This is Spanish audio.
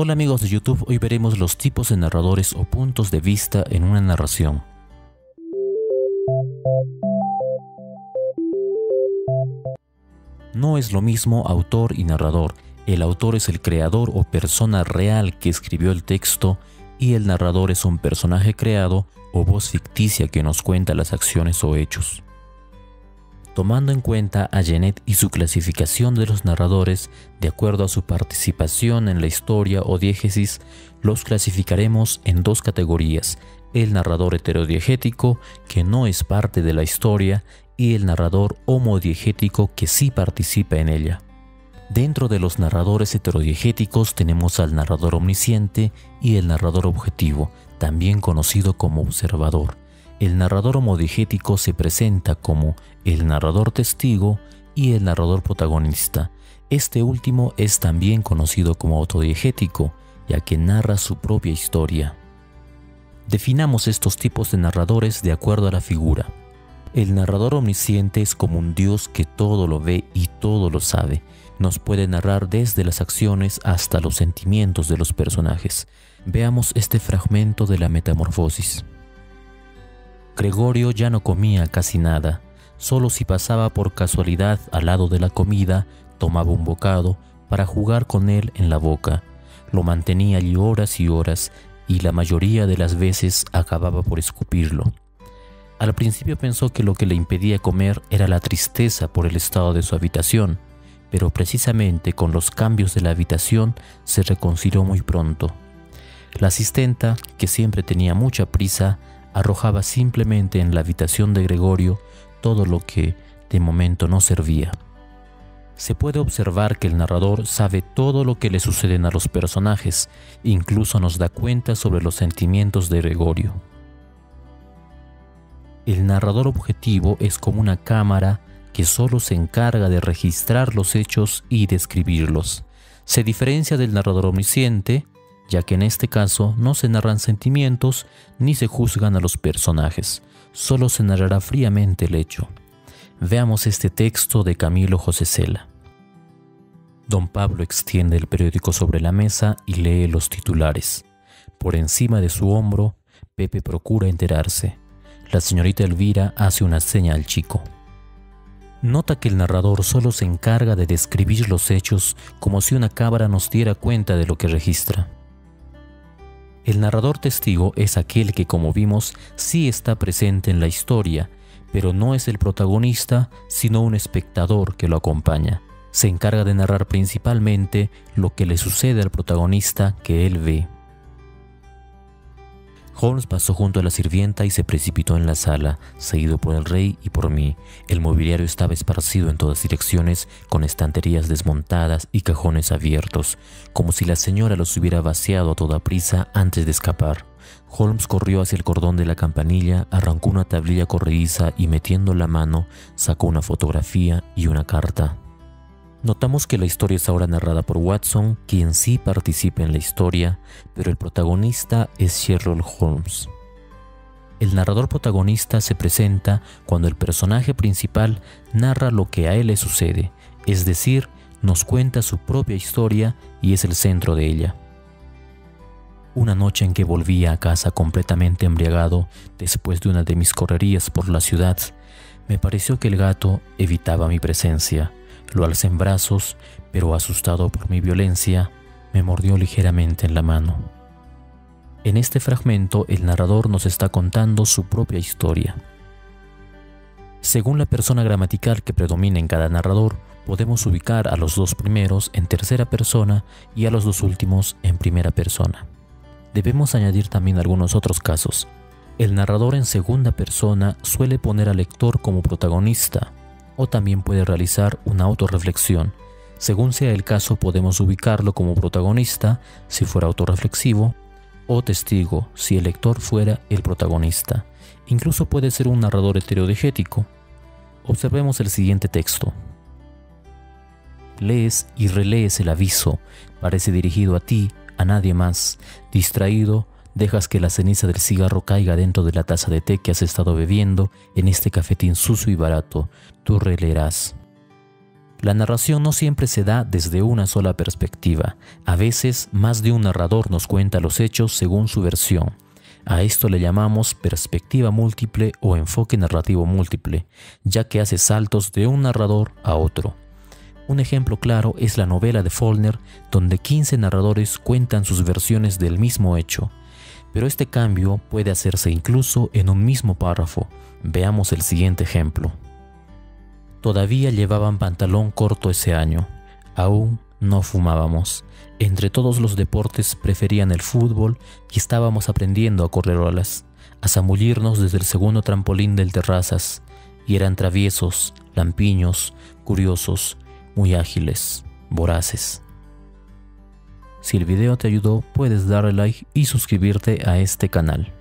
Hola amigos de YouTube, hoy veremos los tipos de narradores o puntos de vista en una narración. No es lo mismo autor y narrador. El autor es el creador o persona real que escribió el texto y el narrador es un personaje creado o voz ficticia que nos cuenta las acciones o hechos. Tomando en cuenta a Genet y su clasificación de los narradores, de acuerdo a su participación en la historia o diégesis, los clasificaremos en dos categorías: el narrador heterodiegético, que no es parte de la historia, y el narrador homodiegético, que sí participa en ella. Dentro de los narradores heterodiegéticos tenemos al narrador omnisciente y el narrador objetivo, también conocido como observador. El narrador homodiegético se presenta como el narrador testigo y el narrador protagonista. Este último es también conocido como autodiegético, ya que narra su propia historia. Definamos estos tipos de narradores de acuerdo a la figura. El narrador omnisciente es como un Dios que todo lo ve y todo lo sabe. Nos puede narrar desde las acciones hasta los sentimientos de los personajes. Veamos este fragmento de la Metamorfosis. Gregorio ya no comía casi nada. Solo si pasaba por casualidad al lado de la comida, tomaba un bocado para jugar con él en la boca. Lo mantenía allí horas y horas, y la mayoría de las veces acababa por escupirlo. Al principio pensó que lo que le impedía comer era la tristeza por el estado de su habitación, pero precisamente con los cambios de la habitación se reconcilió muy pronto. La asistenta, que siempre tenía mucha prisa, arrojaba simplemente en la habitación de Gregorio todo lo que de momento no servía. Se puede observar que el narrador sabe todo lo que le suceden a los personajes, incluso nos da cuenta sobre los sentimientos de Gregorio. El narrador objetivo es como una cámara que solo se encarga de registrar los hechos y describirlos. Se diferencia del narrador omnisciente, ya que en este caso no se narran sentimientos ni se juzgan a los personajes, solo se narrará fríamente el hecho. Veamos este texto de Camilo José Cela. Don Pablo extiende el periódico sobre la mesa y lee los titulares. Por encima de su hombro, Pepe procura enterarse. La señorita Elvira hace una seña al chico. Nota que el narrador solo se encarga de describir los hechos como si una cámara nos diera cuenta de lo que registra. El narrador testigo es aquel que, como vimos, sí está presente en la historia, pero no es el protagonista, sino un espectador que lo acompaña. Se encarga de narrar principalmente lo que le sucede al protagonista que él ve. Holmes pasó junto a la sirvienta y se precipitó en la sala, seguido por el rey y por mí. El mobiliario estaba esparcido en todas direcciones, con estanterías desmontadas y cajones abiertos, como si la señora los hubiera vaciado a toda prisa antes de escapar. Holmes corrió hacia el cordón de la campanilla, arrancó una tablilla corrediza y, metiendo la mano, sacó una fotografía y una carta. Notamos que la historia es ahora narrada por Watson, quien sí participa en la historia, pero el protagonista es Sherlock Holmes. El narrador protagonista se presenta cuando el personaje principal narra lo que a él le sucede, es decir, nos cuenta su propia historia y es el centro de ella. Una noche en que volvía a casa completamente embriagado después de una de mis correrías por la ciudad, me pareció que el gato evitaba mi presencia. Lo alcé en brazos, pero asustado por mi violencia, me mordió ligeramente en la mano. En este fragmento, el narrador nos está contando su propia historia. Según la persona gramatical que predomina en cada narrador, podemos ubicar a los dos primeros en tercera persona y a los dos últimos en primera persona. Debemos añadir también algunos otros casos. El narrador en segunda persona suele poner al lector como protagonista, o también puede realizar una autorreflexión. Según sea el caso, podemos ubicarlo como protagonista si fuera autorreflexivo, o testigo si el lector fuera el protagonista. Incluso puede ser un narrador heterodiegético. Observemos el siguiente texto. Lees y relees el aviso, parece dirigido a ti, a nadie más. Distraído, dejas que la ceniza del cigarro caiga dentro de la taza de té que has estado bebiendo en este cafetín sucio y barato. Tú releerás. La narración no siempre se da desde una sola perspectiva. A veces, más de un narrador nos cuenta los hechos según su versión. A esto le llamamos perspectiva múltiple o enfoque narrativo múltiple, ya que hace saltos de un narrador a otro. Un ejemplo claro es la novela de Faulkner, donde 15 narradores cuentan sus versiones del mismo hecho. Pero este cambio puede hacerse incluso en un mismo párrafo. Veamos el siguiente ejemplo. Todavía llevaban pantalón corto ese año. Aún no fumábamos. Entre todos los deportes preferían el fútbol y estábamos aprendiendo a correr olas, a zambullirnos desde el segundo trampolín del terrazas. Y eran traviesos, lampiños, curiosos, muy ágiles, voraces. Si el video te ayudó, puedes darle like y suscribirte a este canal.